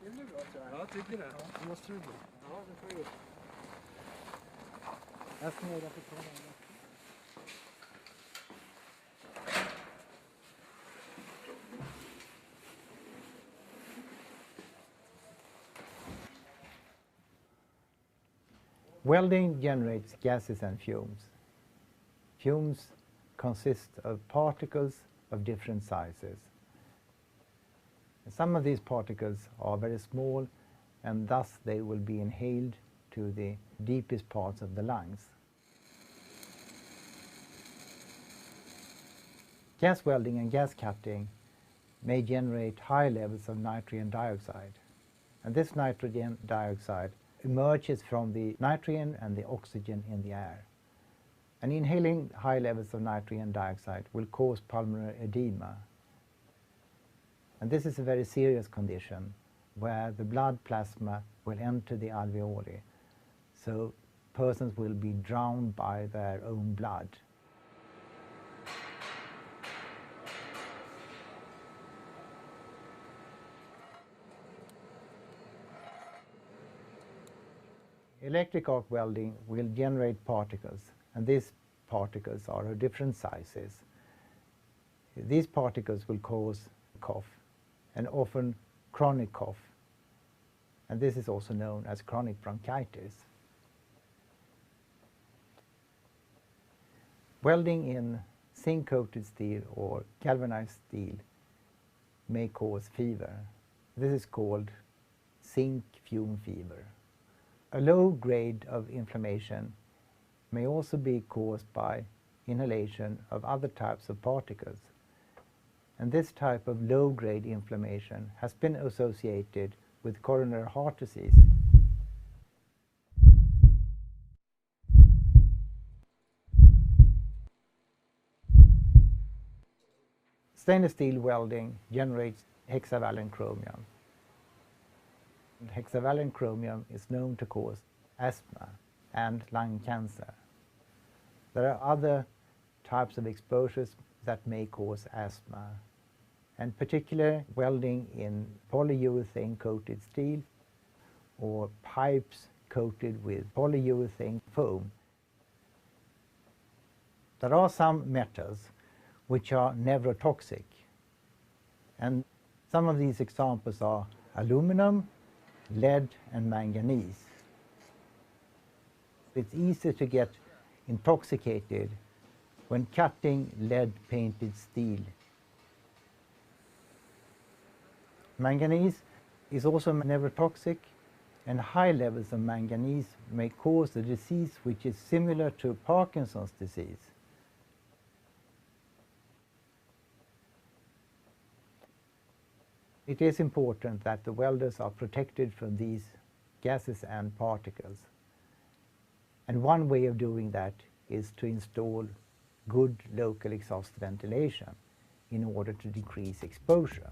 Det blir bra så här. Ja, jag tycker det. Det måste det bli. Ja, det får vi. Jag ska nöjda på tråden. Welding generates gases and fumes. Fumes consist of particles of different sizes. Some of these particles are very small, and thus they will be inhaled to the deepest parts of the lungs. Gas welding and gas cutting may generate high levels of nitrogen dioxide. And this nitrogen dioxide emerges from the nitrogen and the oxygen in the air. And inhaling high levels of nitrogen dioxide will cause pulmonary edema. And this is a very serious condition where the blood plasma will enter the alveoli. So persons will be drowned by their own blood. Electric arc welding will generate particles, and these particles are of different sizes. These particles will cause cough, and often chronic cough, and this is also known as chronic bronchitis. Welding in zinc-coated steel or galvanized steel may cause fever. This is called zinc fume fever. A low grade of inflammation may also be caused by inhalation of other types of particles. And this type of low-grade inflammation has been associated with coronary heart disease. Stainless steel welding generates hexavalent chromium. Hexavalent chromium is known to cause asthma and lung cancer. There are other types of exposures that may cause asthma, and particular welding in polyurethane coated steel or pipes coated with polyurethane foam. There are some metals which are neurotoxic, and some of these examples are aluminum, lead and manganese. It's easy to get intoxicated when cutting lead-painted steel. Manganese is also neurotoxic, and high levels of manganese may cause a disease which is similar to Parkinson's disease. It is important that the welders are protected from these gases and particles. And one way of doing that is to install good local exhaust ventilation in order to decrease exposure.